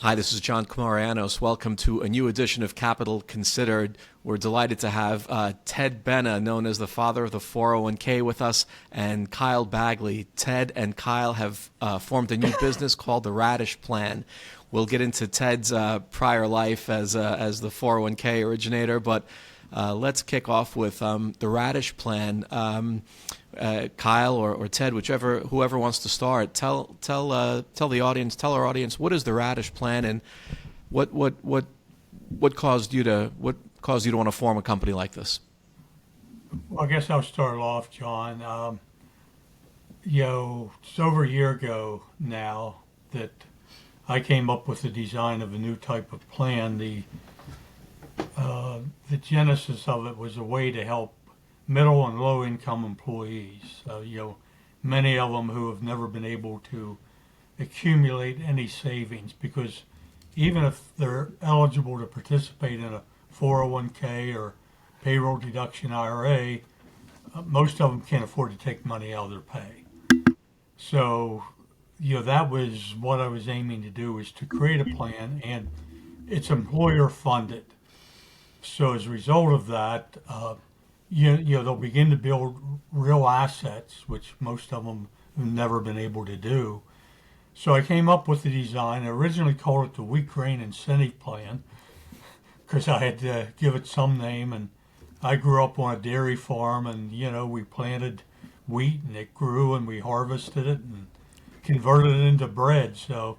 Hi, this is John Camarianos. Welcome to a new edition of Capital Considered. We're delighted to have Ted Benna, known as the father of the 401k, with us, and Kyle Bagley. Ted and Kyle have formed a new business called the Radish Plan. We'll get into Ted's prior life as the 401k originator, but let's kick off with the Radish Plan. Kyle or Ted, whoever wants to start, tell our audience, what is the Radish Plan, and what caused you to want to form a company like this? Well, I guess I'll start off, John. It's over a year ago now that I came up with the design of a new type of plan. The genesis of it was a way to help middle and low income employees. Many of them who have never been able to accumulate any savings, because even if they're eligible to participate in a 401k or payroll deduction IRA, most of them can't afford to take money out of their pay. So, that was what I was aiming to do, is to create a plan, and it's employer funded. So as a result of that, they'll begin to build real assets, which most of them have never been able to do. So I came up with the design. I originally called it the Wheat Grain Incentive Plan because I had to give it some name. And I grew up on a dairy farm, and we planted wheat, and it grew, and we harvested it and converted it into bread. So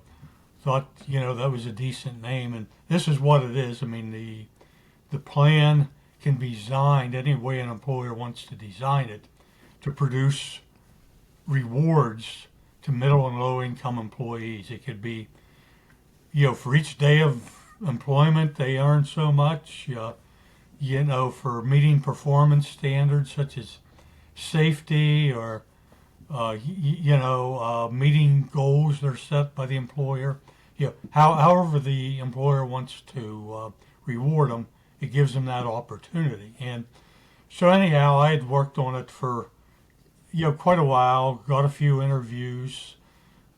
thought that was a decent name, and this is what it is. I mean, the plan can be designed any way an employer wants to design it to produce rewards to middle and low income employees. It could be, for each day of employment they earn so much, for meeting performance standards such as safety or, meeting goals that are set by the employer. However the employer wants to reward them, it gives them that opportunity. And so anyhow, I had worked on it for, quite a while, got a few interviews,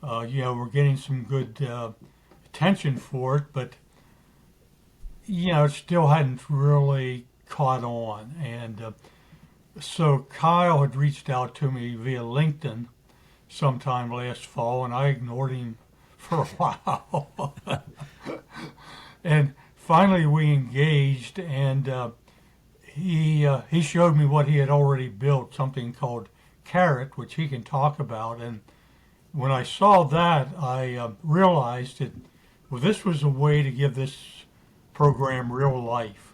we're getting some good attention for it, but, it still hadn't really caught on. And so Kyle had reached out to me via LinkedIn sometime last fall, and I ignored him for a while. And finally, we engaged, and he showed me what he had already built, something called Carrot, which he can talk about. And when I saw that, I realized that, this was a way to give this program real life.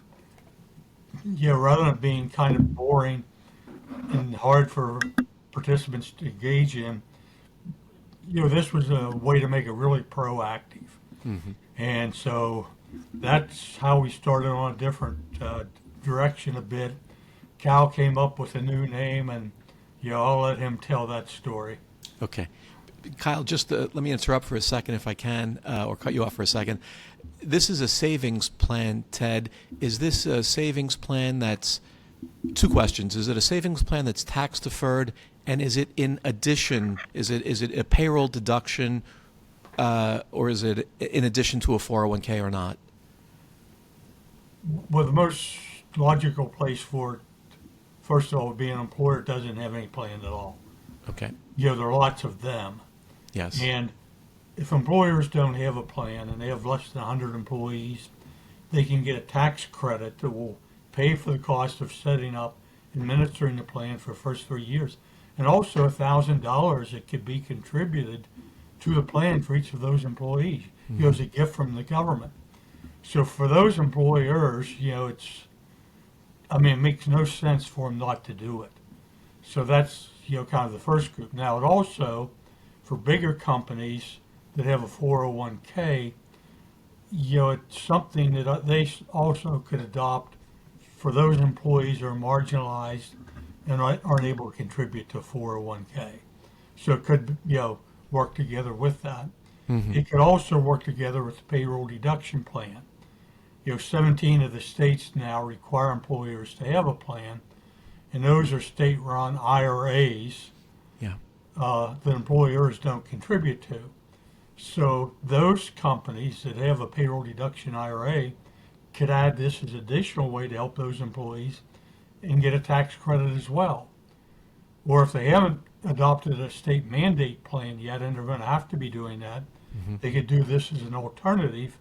Rather than being kind of boring and hard for participants to engage in, this was a way to make it really proactive. Mm-hmm. And so that's how we started on a different direction a bit. Cal came up with a new name, and I'll let him tell that story. Okay. Kyle, just let me interrupt for a second if I can, or cut you off for a second. This is a savings plan, Ted. Is this a savings plan that's, two questions. Is it a savings plan that's tax deferred, and is it in addition, is it a payroll deduction, or is it in addition to a 401k or not? Well, the most logical place for it, first of all, would be an employer that doesn't have any plan at all. Okay. There are lots of them. Yes. And if employers don't have a plan and they have less than 100 employees, they can get a tax credit that will pay for the cost of setting up, administering the plan for the first 3 years. And also $1,000 that could be contributed to the plan for each of those employees. Mm-hmm. As a gift from the government. So for those employers, it makes no sense for them not to do it. So that's, kind of the first group. Now, it also, for bigger companies that have a 401k, it's something that they also could adopt for those employees who are marginalized and aren't able to contribute to a 401k. So it could, work together with that. Mm-hmm. It could also work together with the payroll deduction plan. 17 of the states now require employers to have a plan, and those are state-run IRAs. Yeah. That employers don't contribute to. So those companies that have a payroll deduction IRA could add this as an additional way to help those employees and get a tax credit as well. Or if they haven't adopted a state mandate plan yet and they're going to have to be doing that, Hmm. they could do this as an alternative.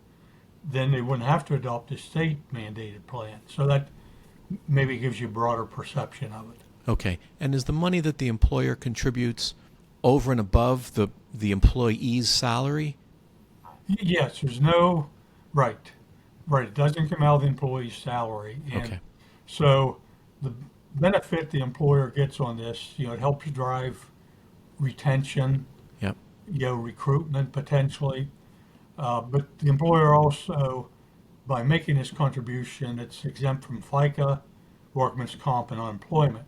Then they wouldn't have to adopt a state mandated plan. So that maybe gives you a broader perception of it. Okay. And is the money that the employer contributes over and above the employee's salary? Yes, there's no, right, right. It doesn't come out of the employee's salary. And Okay. so the benefit the employer gets on this, it helps drive retention, Yep. recruitment potentially. But the employer also, by making this contribution, it's exempt from FICA, workman's comp, and unemployment.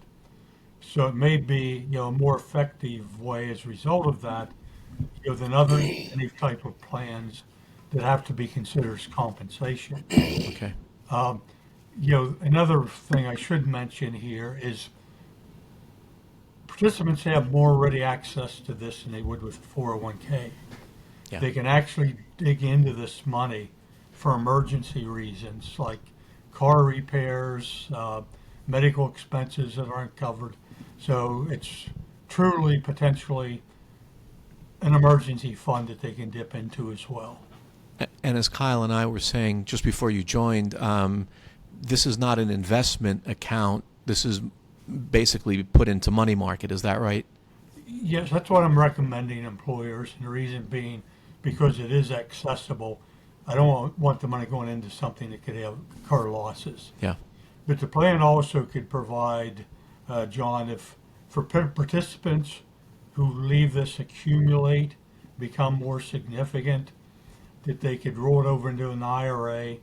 So it may be, a more effective way as a result of that, than other any type of plans that have to be considered as compensation. Okay. Um, another thing I should mention here is participants have more ready access to this than they would with a 401k. Yeah. They can actually dig into this money for emergency reasons like car repairs, medical expenses that aren't covered. So it's truly potentially an emergency fund that they can dip into as well. And as Kyle and I were saying just before you joined, this is not an investment account. This is basically put into money market. Is that right? Yes, that's what I'm recommending employers, and the reason being because it is accessible. I don't want the money going into something that could have incur losses. Yeah. But the plan also could provide, John, if for participants who leave this accumulate, become more significant, that they could roll it over into an IRA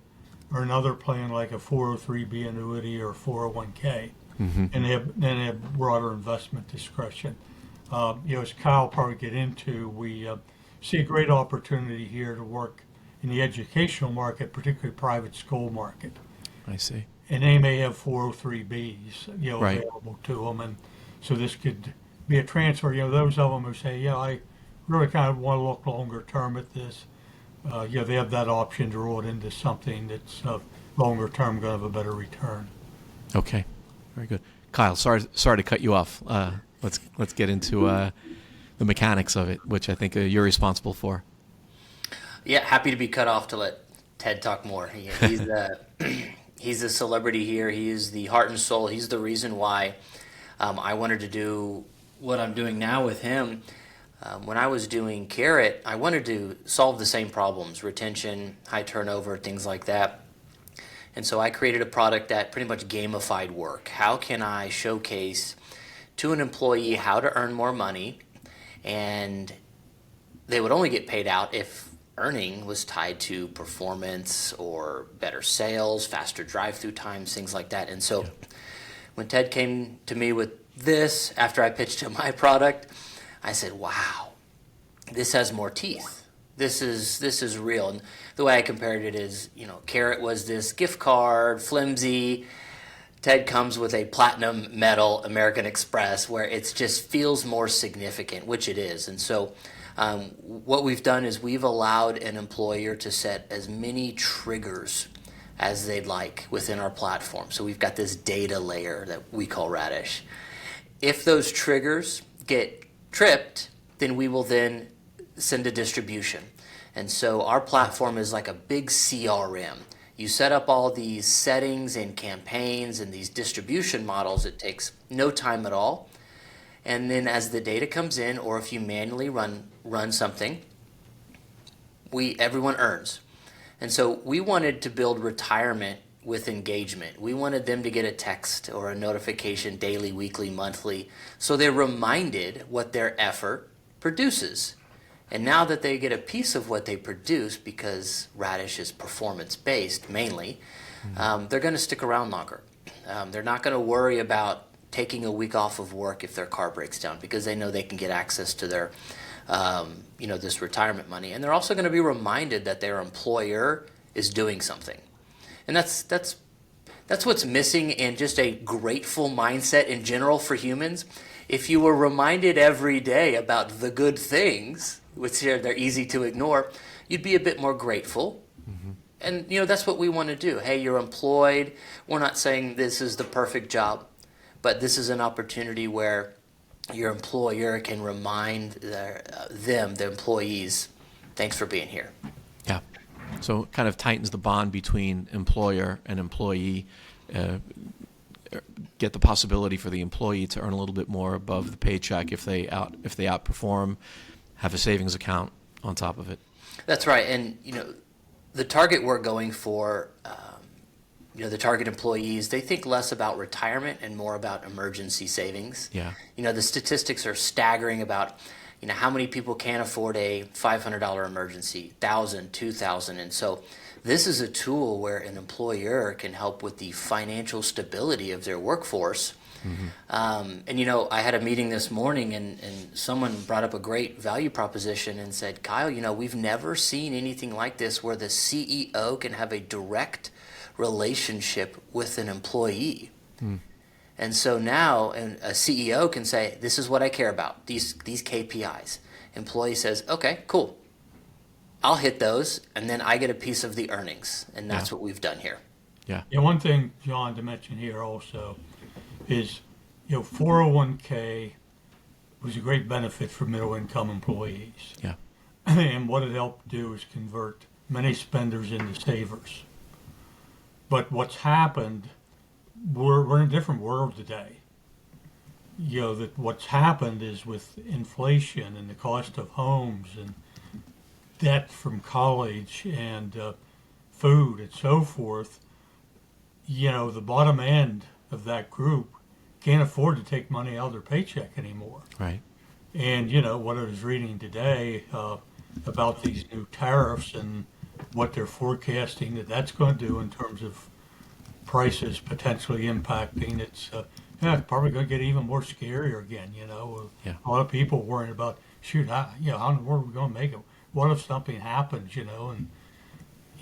or another plan like a 403b annuity or 401k, Hmm. and they have broader investment discretion. As Kyle probably get into, we see a great opportunity here to work in the educational market, particularly private school market. I see. And they may have 403Bs, Right. available to them. And so this could be a transfer. Those of them who say, I really kind of want to look longer term at this. They have that option to roll it into something that's longer term, going to have a better return. Okay. Very good. Kyle, sorry to cut you off. Let's get into the mechanics of it, which I think you're responsible for. Yeah, happy to be cut off to let Ted talk more. He's the he's a celebrity here. He is the heart and soul. He's the reason why I wanted to do what I'm doing now with him. When I was doing Carrot, I wanted to solve the same problems: retention, high turnover, things like that. And so I created a product that pretty much gamified work. How can I showcase to an employee how to earn more money, and they would only get paid out if earning was tied to performance or better sales, faster drive-through times, things like that. And so when Ted came to me with this, after I pitched him my product, I said, wow, this has more teeth. This is real. And the way I compared it is, Carrot was this gift card, flimsy. Ted comes with a platinum medal American Express where it just feels more significant, which it is. And so what we've done is we've allowed an employer to set as many triggers as they'd like within our platform. So we've got this data layer that we call Radish. If those triggers get tripped, then we will then send a distribution. And so our platform is like a big CRM. You set up all these settings and campaigns and these distribution models. It takes no time at all. And then as the data comes in, or if you manually run something, everyone earns. And so we wanted to build retirement with engagement. We wanted them to get a text or a notification daily, weekly, monthly, so they're reminded what their effort produces. And now that they get a piece of what they produce, because Radish is performance-based mainly, they're going to stick around longer. They're not going to worry about taking a week off of work if their car breaks down, because they know they can get access to their, this retirement money. And they're also going to be reminded that their employer is doing something. And that's That's what's missing in just a grateful mindset in general for humans. If you were reminded every day about the good things, which they're easy to ignore, you'd be a bit more grateful. And that's what we want to do. Hey, you're employed. We're not saying this is the perfect job, but this is an opportunity where your employer can remind the employees, thanks for being here. Yeah. So it kind of tightens the bond between employer and employee. Get the possibility for the employee to earn a little bit more above the paycheck if they outperform, have a savings account on top of it. That's right. And the target we're going for, the target employees, they think less about retirement and more about emergency savings. Yeah. The statistics are staggering about how many people can't afford a $500 emergency, 1,000, 2,000, and so this is a tool where an employer can help with the financial stability of their workforce. I had a meeting this morning and someone brought up a great value proposition and said, Kyle, we've never seen anything like this where the CEO can have a direct relationship with an employee. And so now a CEO can say, this is what I care about, these KPIs. Employee says, okay, cool. I'll hit those, and then I get a piece of the earnings, and that's what we've done here. Yeah. Yeah, one thing, John, to mention here also is, 401k was a great benefit for middle-income employees. Yeah. And what it helped do is convert many spenders into savers. But what's happened, we're in a different world today. That what's happened is with inflation and the cost of homes and debt from college and food and so forth, the bottom end of that group can't afford to take money out of their paycheck anymore. Right. And, what I was reading today about these new tariffs and what they're forecasting that's going to do in terms of prices potentially impacting, it's probably going to get even more scarier again, Yeah. A lot of people worrying about, how in the world are we going to make it? What if something happens, and,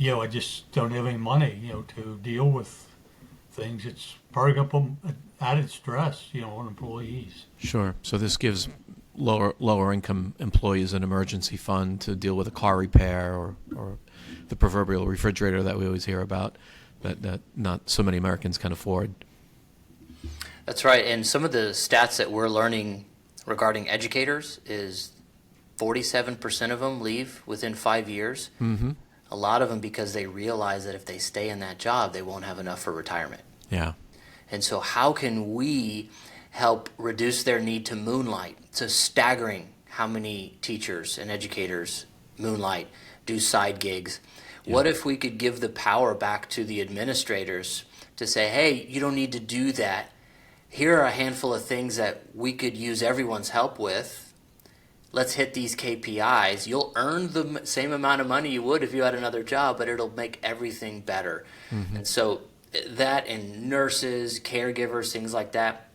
I just don't have any money, to deal with things. It's probably going to put added stress, on employees. Sure. So this gives lower income employees an emergency fund to deal with a car repair or the proverbial refrigerator that we always hear about that not so many Americans can afford. That's right. And some of the stats that we're learning regarding educators is 47% of them leave within 5 years. A lot of them because they realize that if they stay in that job, they won't have enough for retirement. Yeah. And so how can we help reduce their need to moonlight? It's staggering how many teachers and educators moonlight, do side gigs. Yeah. What if we could give the power back to the administrators to say, hey, you don't need to do that. Here are a handful of things that we could use everyone's help with. Let's hit these KPIs. You'll earn the same amount of money you would if you had another job, but it'll make everything better. And so that and nurses, caregivers, things like that,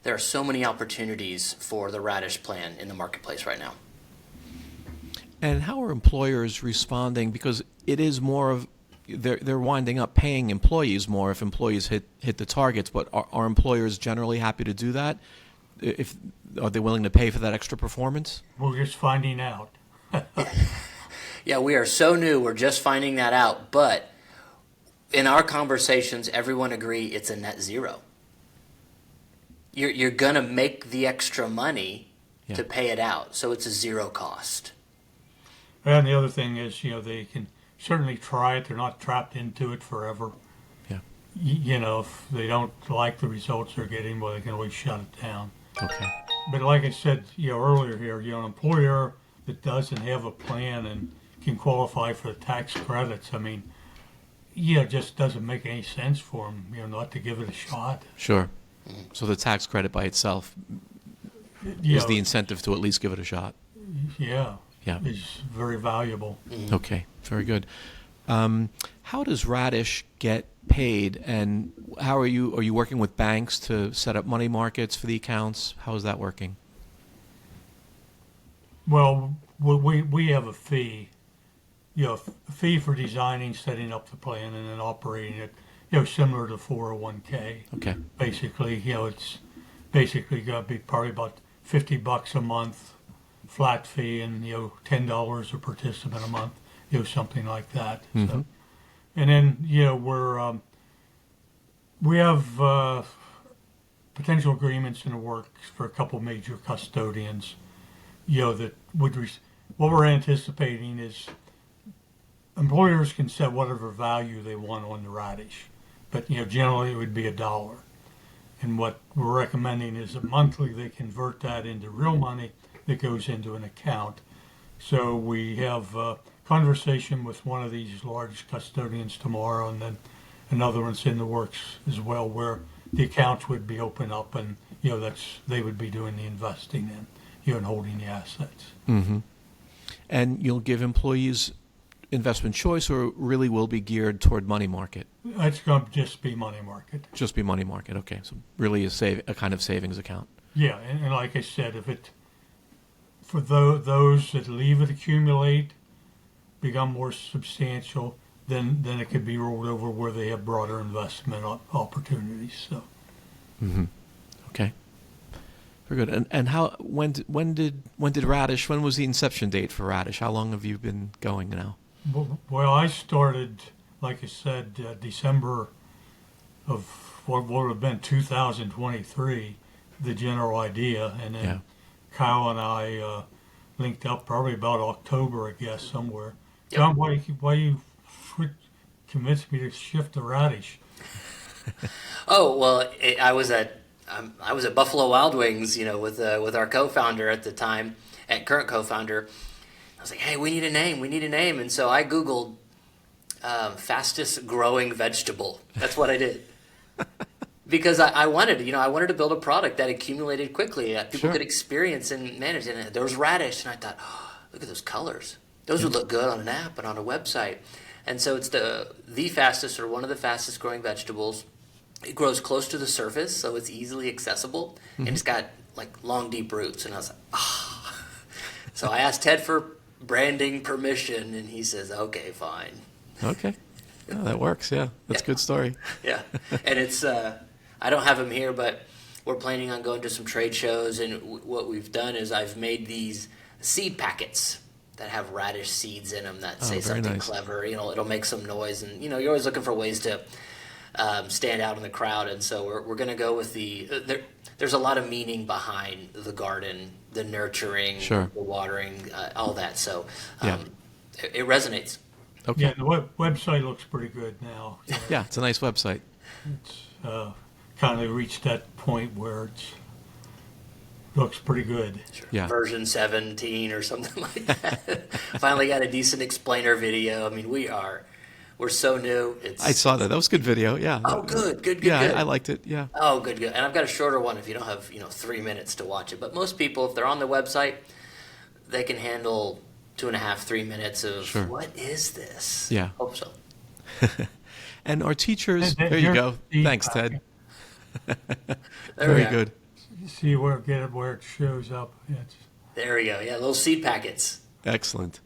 there are so many opportunities for the Radish plan in the marketplace right now. And how are employers responding? Because it is more of they're winding up paying employees more if employees hit the targets. But are employers generally happy to do that? Are they willing to pay for that extra performance? We're just finding out. Yeah, we are so new. We're just finding that out. But in our conversations, everyone agree it's a net zero. You're going to make the extra money to pay it out. So it's a zero cost. And the other thing is, they can certainly try it. They're not trapped into it forever. Yeah. If they don't like the results they're getting, well, they can always shut it down. Okay. But like I said, earlier here, an employer that doesn't have a plan and can qualify for the tax credits, it just doesn't make any sense for them, not to give it a shot. Sure. So the tax credit by itself is the incentive to at least give it a shot. Yeah. Yeah. Is very valuable. Okay. Very good. How does Radish get paid, and how are you working with banks to set up money markets for the accounts? How is that working? Well, we have a fee, a fee for designing, setting up the plan, and then operating it. similar to 401k. Okay. Basically, it's basically got to be probably about $50 a month flat fee, and $10 a participant a month, something like that. Mm-hmm. So, and then we have potential agreements in the works for a couple major custodians. That would what we're anticipating is employers can set whatever value they want on the Radish, but generally it would be $1. And what we're recommending is that monthly they convert that into real money that goes into an account. So we have a conversation with one of these large custodians tomorrow, and then another one's in the works as well, where the accounts would be opened up, and they would be doing the investing and holding the assets. Mm-hmm. And you'll give employees investment choice, or really will be geared toward money market? It's going to just be money market. Just be money market. Okay, so really a kind of savings account. Yeah, and like I said, for those that leave it accumulate, become more substantial, then it could be rolled over where they have broader investment opportunities. So. Mm-hmm. Okay. Very good. And when did Radish? When was the inception date for Radish? How long have you been going now? Well, I started, like I said, December of what would have been 2023, the general idea, and then Kyle and I linked up probably about October, I guess, somewhere. Yep. John, why you convinced me to shift to Radish? Oh well, I was at Buffalo Wild Wings, with our co-founder at the time, and current co-founder. I was like, hey, we need a name, and so I Googled fastest growing vegetable. That's what I did. Because I wanted to build a product that accumulated quickly, that people could experience and manage. And there was Radish, and I thought, oh, look at those colors. Those would look good on an app and on a website. And so it's the fastest, or one of the fastest growing vegetables. It grows close to the surface, so it's easily accessible, and it's got like long, deep roots. And I was like, ah. So I asked Ted for branding permission, and he says, okay, fine. Okay. Oh, that works. Yeah, that's a good story. Yeah, and it's I don't have him here, but we're planning on going to some trade shows, and what we've done is I've made these seed packets that have radish seeds in them that say something clever. It'll make some noise, and you're always looking for ways to stand out in the crowd, and so we're going to go with there's a lot of meaning behind the garden, the nurturing, the watering, all that. So it resonates. Okay. Yeah, the website looks pretty good now. Yeah, it's a nice website. It's kind of reached that point where it looks pretty good. Sure. Yeah. Version 17 or something like that. Finally got a decent explainer video. I mean, we're so new. I saw that. That was a good video. Yeah. Oh, good. Yeah, good. I liked it. Yeah. Oh, good. And I've got a shorter one if you don't have 3 minutes to watch it. But most people, if they're on the website, they can handle 2.5, 3 minutes of what is this? Yeah. Hope so. And our teachers. There you go. Thanks, Ted. Very good. See where it shows up. There we go. Yeah, little seed packets. Excellent.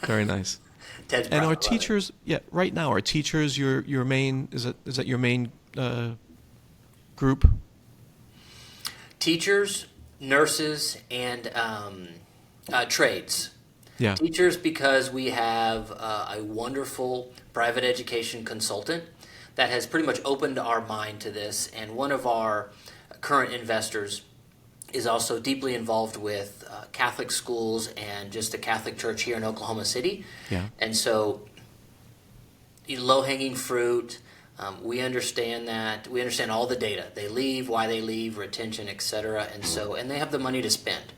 Very nice. Ted's and our teachers, right now, our teachers, your main is that your main group? Teachers, nurses, and trades. Yeah. Teachers, because we have a wonderful private education consultant that has pretty much opened our mind to this, and one of our current investors is also deeply involved with Catholic schools and just the Catholic Church here in Oklahoma City. Yeah. And so, low-hanging fruit, we understand that. We understand all the data. They leave, why they leave, retention, etc. And they have the money to spend.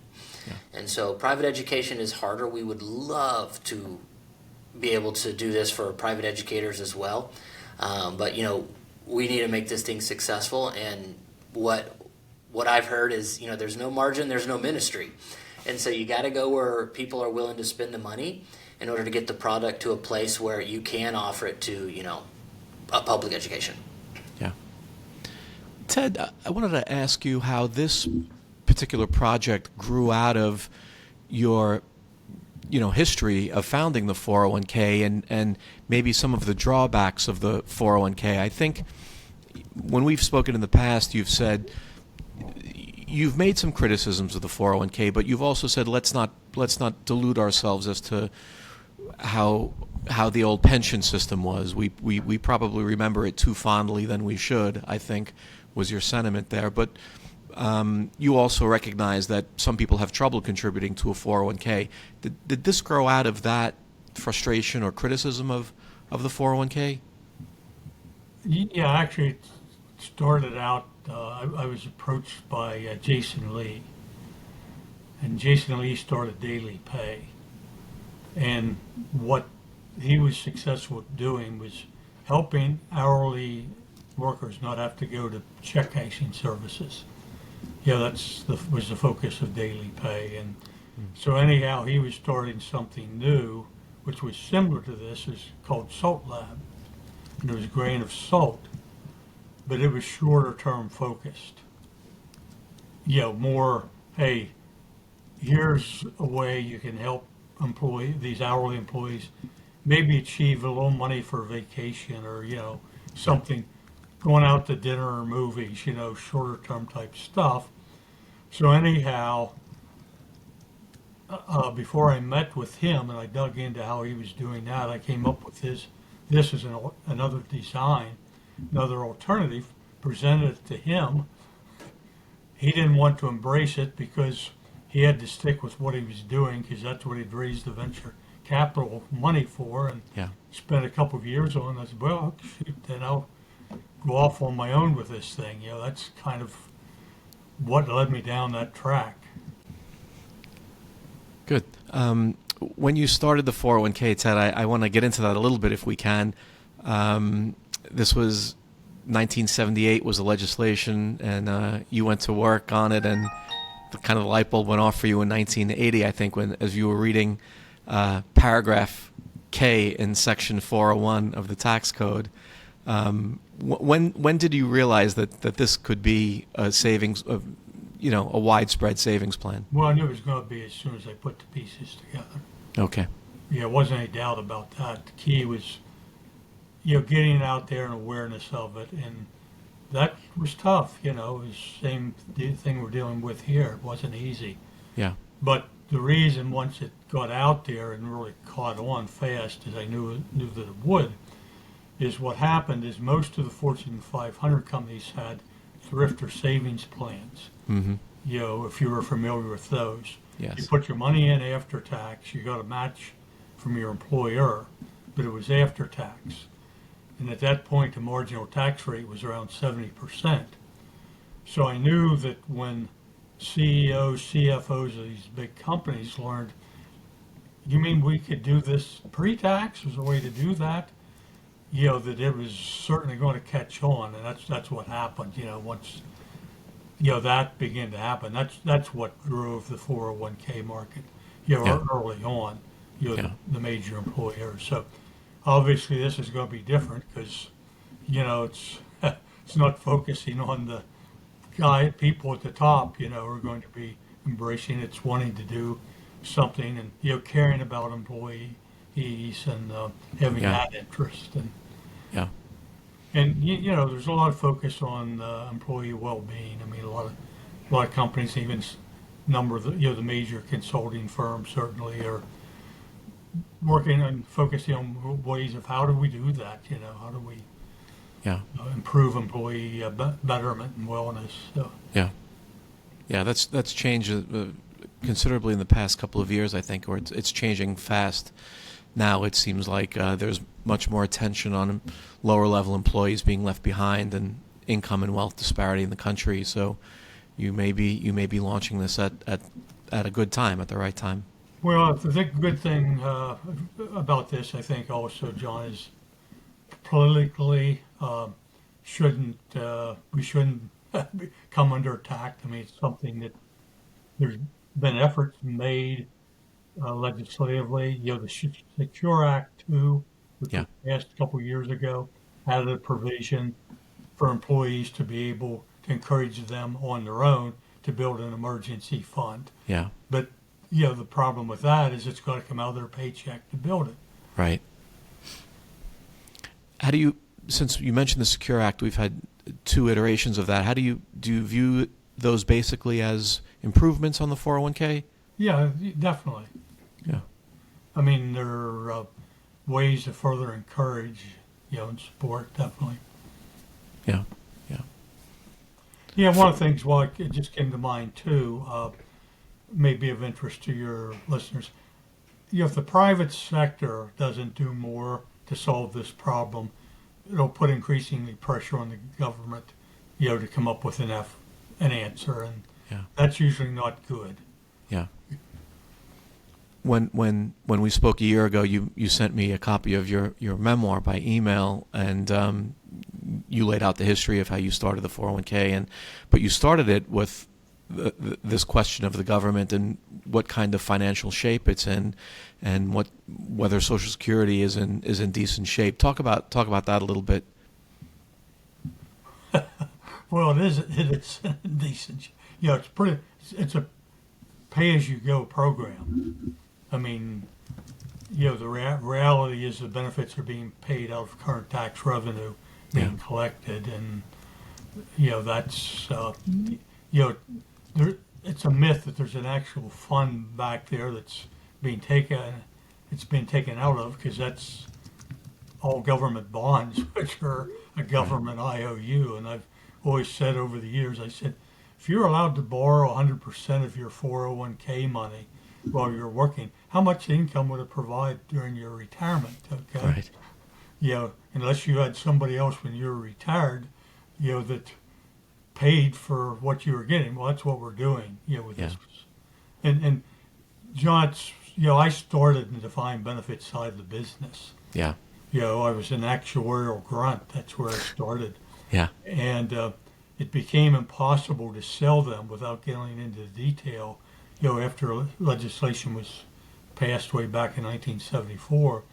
Yeah. And so private education is harder. We would love to be able to do this for private educators as well. But, we need to make this thing successful. And what I've heard is, there's no margin, there's no ministry. And so you got to go where people are willing to spend the money in order to get the product to a place where you can offer it to, a public education. Yeah. Ted, I wanted to ask you how this particular project grew out of your history of founding the 401k and maybe some of the drawbacks of the 401k. I think when we've spoken in the past, you've said you've made some criticisms of the 401k, but you've also said let's not delude ourselves as to how the old pension system was. We probably remember it too fondly than we should, I think, was your sentiment there. But you also recognize that some people have trouble contributing to a 401k. Did this grow out of that frustration or criticism of the 401k? Yeah, actually, it started out, I was approached by Jason Lee, and Jason Lee started Daily Pay. And what he was successful at doing was helping hourly workers not have to go to check cashing services. Yeah, was the focus of Daily Pay. And so anyhow, he was starting something new, which was similar to this, is called Salt Lab. And it was a grain of salt, but it was shorter term focused. More, hey, here's a way you can help these hourly employees maybe achieve a little money for vacation or, something, going out to dinner or movies, shorter term type stuff. So anyhow, before I met with him and I dug into how he was doing that, I came up with this is another design, another alternative, presented it to him. He didn't want to embrace it because he had to stick with what he was doing because that's what he'd raised the venture capital money for and spent a couple of years on. I said, well, shoot, then I'll go off on my own with this thing. That's kind of what led me down that track. Good. When you started the 401k, Ted, I want to get into that a little bit if we can. This was 1978 was the legislation, and you went to work on it, and the light bulb went off for you in 1980, I think, as you were reading paragraph K in section 401 of the tax code. When did you realize that this could be a savings of, a widespread savings plan? Well, I knew it was going to be as soon as I put the pieces together. Okay. Yeah, there wasn't any doubt about that. The key was, getting it out there and awareness of it, and that was tough. It was the same thing we're dealing with here. It wasn't easy. Yeah. But the reason once it got out there and really caught on fast, as I knew that it would, is what happened is most of the Fortune 500 companies had thrift or savings plans. Mm-hmm. If you were familiar with those. Yes. You put your money in after tax, you got a match from your employer, but it was after tax. And at that point, the marginal tax rate was around 70%. So I knew that when CEOs, CFOs of these big companies learned, you mean we could do this pre-tax? Was a way to do that? That it was certainly going to catch on, and that's what happened. Once that began to happen, that's what drove the 401k market. Early on, the major employers. So obviously this is going to be different because it's not focusing on the people at the top. Are going to be embracing it. It's wanting to do something and caring about employees and having that interest and there's a lot of focus on employee well-being. I mean, a lot of companies, even number of the major consulting firms certainly are working and focusing on ways of how do we do that. How do we improve employee betterment and wellness. So. Yeah, that's changed considerably in the past couple of years, I think, or it's changing fast. Now it seems like there's much more attention on lower-level employees being left behind and income and wealth disparity in the country. So you may be launching this at a good time, at the right time. Well, the good thing about this, I think, also, John, is politically we shouldn't come under attack. I mean, it's something that there's been efforts made legislatively. The Secure Act 2, which was passed a couple of years ago, added a provision for employees to be able to encourage them on their own to build an emergency fund. Yeah. But the problem with that is it's got to come out of their paycheck to build it. Right. How do you, since you mentioned the Secure Act, we've had two iterations of that. How do you view those basically as improvements on the 401k? Yeah, definitely. Yeah. I mean, there are ways to further encourage, and support, definitely. Yeah. Yeah. Yeah, one of the things, well, it just came to mind too, may be of interest to your listeners. If the private sector doesn't do more to solve this problem, it'll put increasingly pressure on the government, to come up with an answer, and Yeah. that's usually not good. Yeah. When we spoke a year ago, you sent me a copy of your memoir by email, and you laid out the history of how you started the 401k, but you started it with this question of the government and what kind of financial shape it's in, and whether Social Security is in decent shape. Talk about that a little bit. Well, it's decent. It's a pay-as-you-go program. I mean, the reality is the benefits are being paid out of current tax revenue being collected, and that's it's a myth that there's an actual fund back there that's being taken. It's been taken out of, because that's all government bonds, which are a government IOU. And I've always said over the years, I said, if you're allowed to borrow 100% of your 401k money while you're working, how much income would it provide during your retirement? Okay. Right. Unless you had somebody else when you were retired, that paid for what you were getting. Well, that's what we're doing, with this. And John, I started in the defined benefit side of the business. Yeah. I was an actuarial grunt. That's where I started. Yeah. And it became impossible to sell them without getting into the detail, after legislation was passed way back in 1974.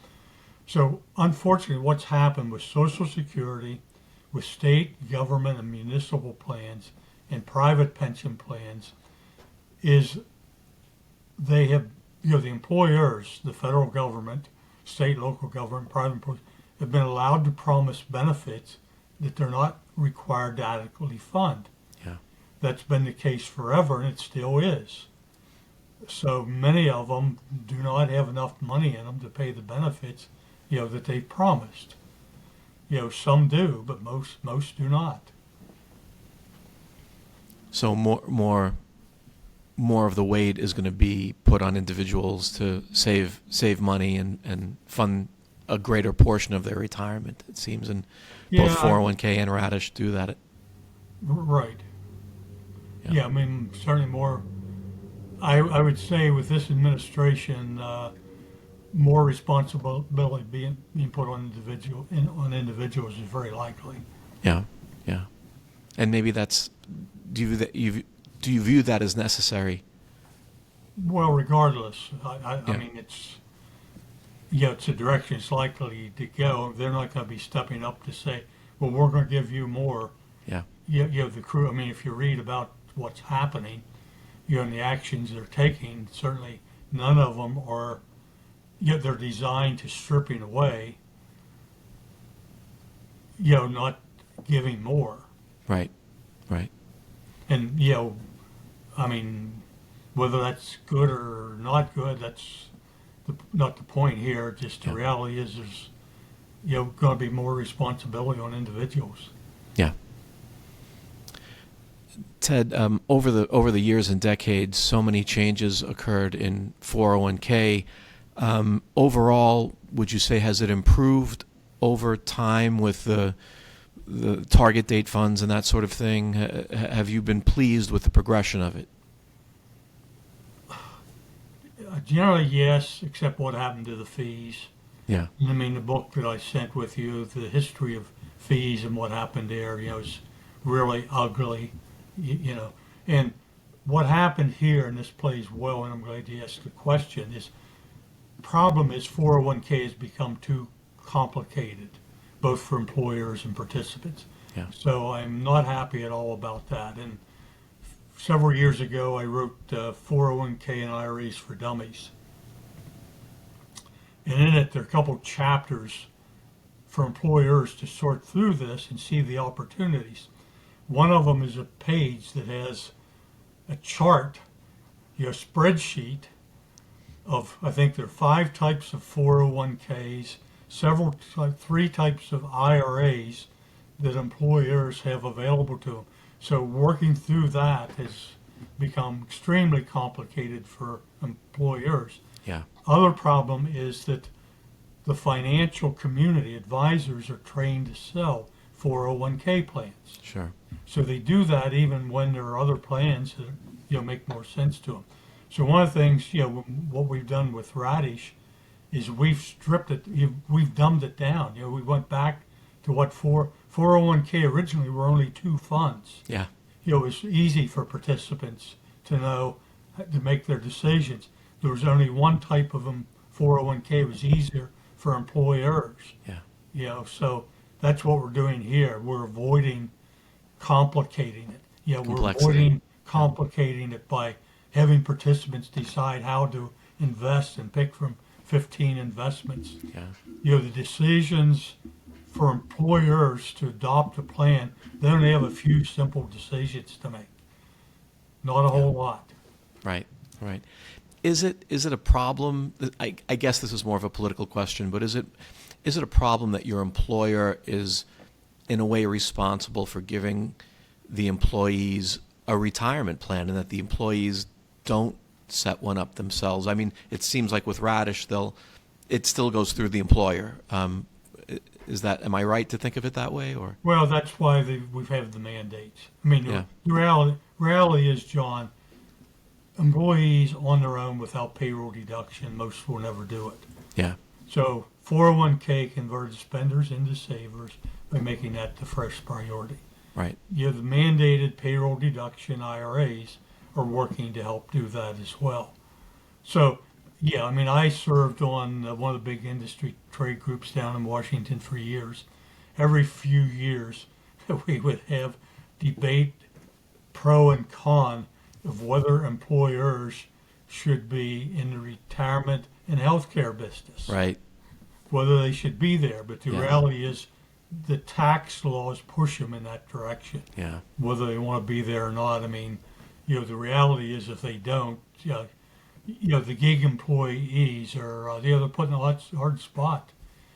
So unfortunately, what's happened with Social Security, with state, government, and municipal plans, and private pension plans, is they have, the employers, the federal government, state, local government, private employees, have been allowed to promise benefits that they're not required to adequately fund. Yeah. That's been the case forever, and it still is. So many of them do not have enough money in them to pay the benefits, that they promised. Some do, but most do not. So more of the weight is going to be put on individuals to save money and fund a greater portion of their retirement, it seems, and both 401k and Radish do that. Right. Yeah, I mean, certainly more. I would say with this administration, more responsibility being put on individuals is very likely. Yeah, yeah, and maybe that's. Do you view that as necessary? Well, regardless, I mean, it's it's a direction it's likely to go. They're not going to be stepping up to say, well, we're going to give you more. Yeah. The crew. I mean, if you read about what's happening, and the actions they're taking, certainly none of them are. They're designed to stripping away. Not giving more. Right. Right. And I mean, whether that's good or not good, that's not the point here. Just the reality is there's going to be more responsibility on individuals. Yeah. Ted, over the years and decades, so many changes occurred in 401k. Overall, would you say, has it improved over time with the target date funds and that sort of thing? Have you been pleased with the progression of it? Generally, yes, except what happened to the fees. Yeah. I mean, the book that I sent with you, the history of fees and what happened there, is really ugly, And what happened here, and this plays well, and I'm glad you asked the question, is problem is 401k has become too complicated, both for employers and participants. Yeah. So I'm not happy at all about that. And several years ago, I wrote 401k and IRAs for Dummies. And in it, there are a couple chapters for employers to sort through this and see the opportunities. One of them is a page that has a chart, spreadsheet of, I think there are 5 types of 401ks, three types of IRAs that employers have available to them. So working through that has become extremely complicated for employers. Yeah. Other problem is that the financial community advisors are trained to sell 401k plans. Sure. So they do that even when there are other plans that make more sense to them. So one of the things what we've done with Radish is we've stripped it, we've dumbed it down. We went back to what 401k originally were only 2 funds. Yeah. It was easy for participants to know to make their decisions. There was only one type of 401k. It was easier for employers. Yeah. So that's what we're doing here. We're avoiding complicating it. We're Complexity. avoiding complicating it by having participants decide how to invest and pick from 15 investments. Yeah. The decisions for employers to adopt a plan, they only have a few simple decisions to make. Not a whole lot. Right. Right. Is it a problem? I guess this is more of a political question, but is it a problem that your employer is in a way responsible for giving the employees a retirement plan, and that the employees don't set one up themselves? I mean, it seems like with Radish, it still goes through the employer. Am I right to think of it that way, or? Well, that's why we've had the mandates. I mean, Yeah. the reality is, John, employees on their own without payroll deduction, most will never do it. Yeah. So 401k converted spenders into savers by making that the first priority. Right. The mandated payroll deduction IRAs are working to help do that as well. So, I served on one of the big industry trade groups down in Washington for years. Every few years, we would have debate pro and con of whether employers should be in the retirement and healthcare business. Right. Whether they should be there. But the Yeah. reality is the tax laws push them in that direction. Yeah. Whether they want to be there or not. I mean, the reality is if they don't, the gig employees are they're put in a hard spot.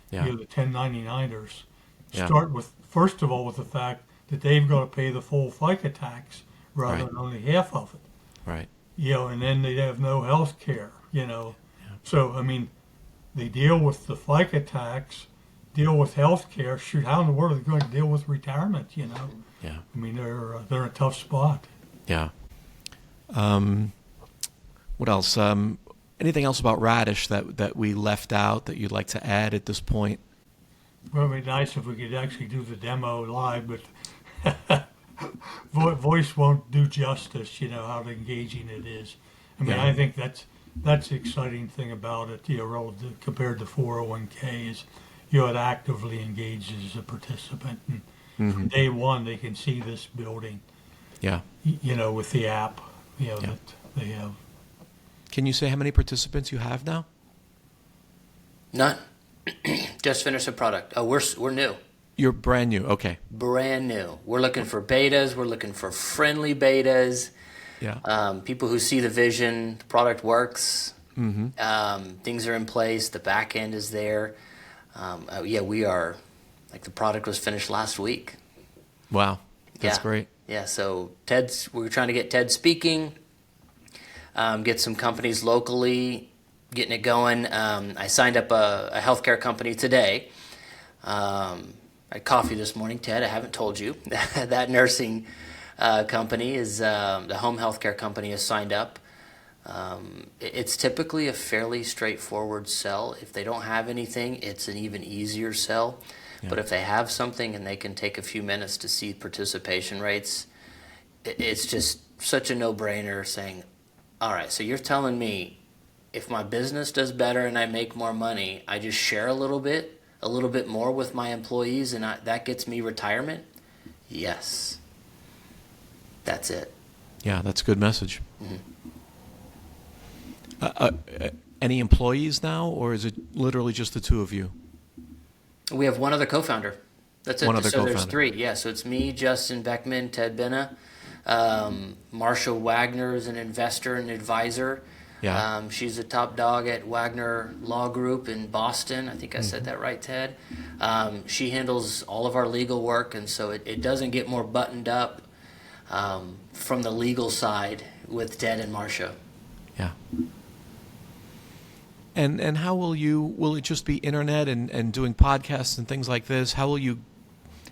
Yeah. The 1099ers Yeah. start with, first of all, with the fact that they've got to pay the full FICA tax rather Right. than only half of it. Right. And then they have no health care, So, they deal with the FICA tax, deal with health care. Shoot, how in the world are they going to deal with retirement, Yeah. They're in a tough spot. Yeah. What else? Anything else about Radish that we left out that you'd like to add at this point? Well, it'd be nice if we could actually do the demo live, but voice won't do justice, how engaging it is. Yeah. I think that's the exciting thing about it, relative compared to 401k is, it actively engages a participant. And from day one, they can see this building, Yeah. with the app, that they have. Can you say how many participants you have now? None. Just finished a product. Oh, we're new. You're brand new. Okay. Brand new. We're looking for betas. We're looking for friendly betas. Yeah. People who see the vision, the product works. Mm-hmm. Things are in place. The back end is there. We are. Like the product was finished last week. Wow. That's Yeah. great. Yeah. So we're trying to get Ted speaking. Get some companies locally getting it going. I signed up a healthcare company today. I had coffee this morning, Ted. I haven't told you. That nursing company is the home healthcare company is signed up. It's typically a fairly straightforward sell. If they don't have anything, it's an even easier sell. Yeah. But if they have something and they can take a few minutes to see participation rates, it's just such a no-brainer saying, all right, so you're telling me if my business does better and I make more money, I just share a little bit more with my employees, and that gets me retirement? Yes. That's it. Yeah, that's a good message. Mm-hmm. Any employees now, or is it literally just the two of you? We have one other co-founder. That's it. One other so there's co-founder. three. Yeah, so it's me, Justin Beckman, Ted Benna. Marsha Wagner is an investor and advisor. Yeah. She's a top dog at Wagner Law Group in Boston. I think I said that right, Ted. She handles all of our legal work, and so it doesn't get more buttoned up from the legal side with Ted and Marsha. Yeah. And how will it just be internet and doing podcasts and things like this? How will you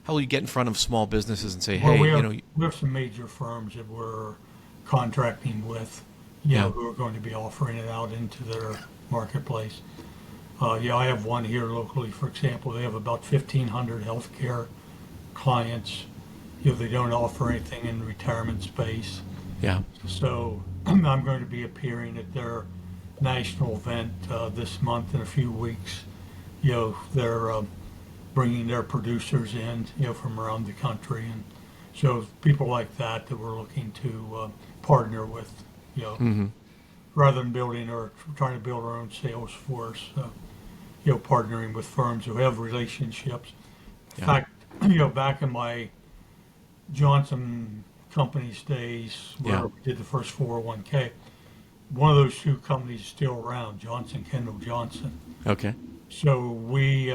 get in front of small businesses and say, Well, hey, we have some major firms that we're contracting with, who are going to be offering it out into their marketplace. I have one here locally, for example. They have about 1,500 healthcare clients. They don't offer anything in the retirement space. Yeah. So I'm going to be appearing at their national event this month in a few weeks. They're bringing their producers in, from around the country, and so people like that we're looking to partner with, rather than building or trying to build our own sales force, partnering with firms who have relationships. In fact, back in my Johnson Company's days, where we did the first 401k, one of those two companies is still around, Johnson Kendall Johnson. Okay. So we,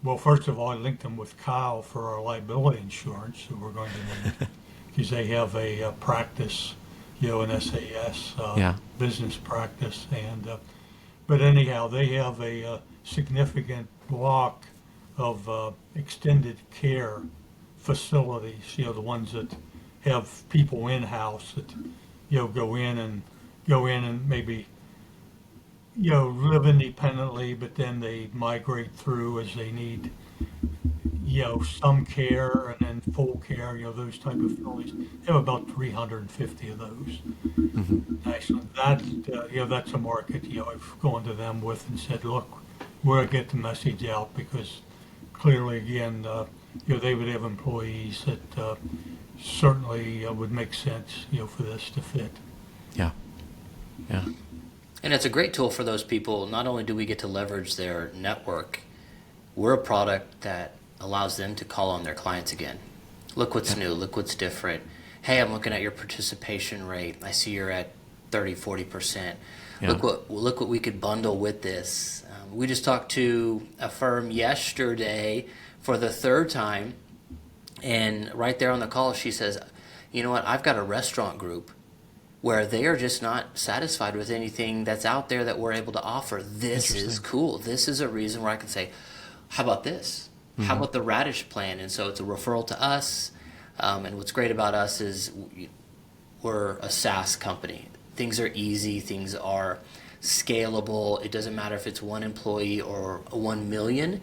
well, first of all, I linked them with Kyle for our liability insurance that we're going to need, because they have a practice, an SAS business practice, and but anyhow, they have a significant block of extended care facilities, the ones that have people in-house that, go in and maybe, live independently, but then they migrate through as they need, some care and then full care, those type of facilities. They have about 350 of those. Actually, that's a market, I've gone to them with and said, look, we're going to get the message out, because clearly, again, they would have employees that certainly would make sense, for this to fit. Yeah. Yeah. And it's a great tool for those people. Not only do we get to leverage their network, we're a product that allows them to call on their clients again. Look what's new. Look what's different. Hey, I'm looking at your participation rate. I see you're at 30-40%. Yeah. Look what we could bundle with this. We just talked to a firm yesterday for the third time, and right there on the call, she says, you know what, I've got a restaurant group where they are just not satisfied with anything that's out there that we're able to offer. This is cool. This is a reason where I can say, how about this? How about the Radish plan? And so it's a referral to us. And what's great about us is we're a SaaS company. Things are easy. Things are scalable. It doesn't matter if it's one employee or 1 million.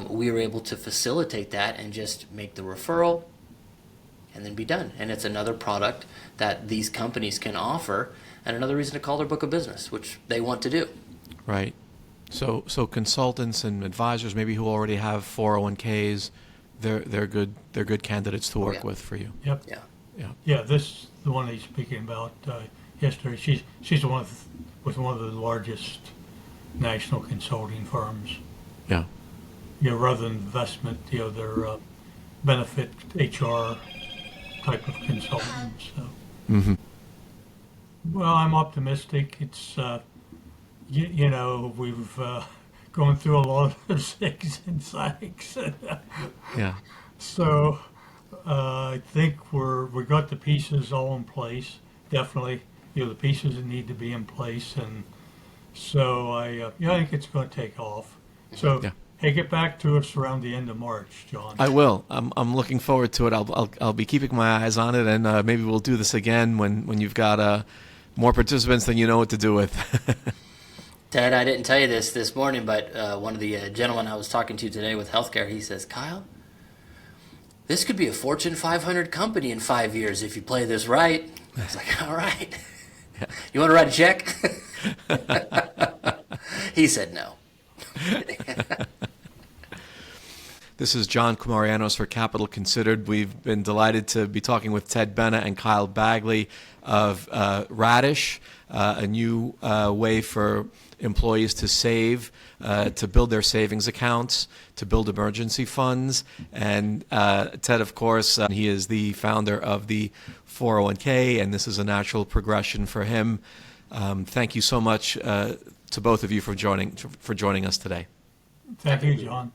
We were able to facilitate that and just make the referral and then be done. And it's another product that these companies can offer, and another reason to call their book of business, which they want to do. Right. So consultants and advisors, maybe who already have 401ks, they're good candidates to work with for you. Yep. Yeah. This the one he's speaking about yesterday. She's one with one of the largest national consulting firms. Yeah. Rather than investment, they're benefit HR type of consultants. So. Well, I'm optimistic. It's we've gone through a lot of those things in psychs. Yeah. So I think we got the pieces all in place. Definitely, the pieces that need to be in place, and so I think it's going to take off. So. Yeah. Hey, get back to us around the end of March, John. I will. I'm looking forward to it. I'll be keeping my eyes on it, and maybe we'll do this again when you've got more participants than you know what to do with. Ted, I didn't tell you this morning, but one of the gentlemen I was talking to today with healthcare, he says, Kyle, this could be a Fortune 500 company in 5 years if you play this right. I was like, all right. Yeah. You want to write a check? He said no. This is John Kumarianos for Capital Considered. We've been delighted to be talking with Ted Benna and Kyle Bagley of Radish, a new way for employees to save, to build their savings accounts, to build emergency funds. And Ted, of course, he is the founder of the 401k, and this is a natural progression for him. Thank you so much to both of you for joining us today. Thank you, John.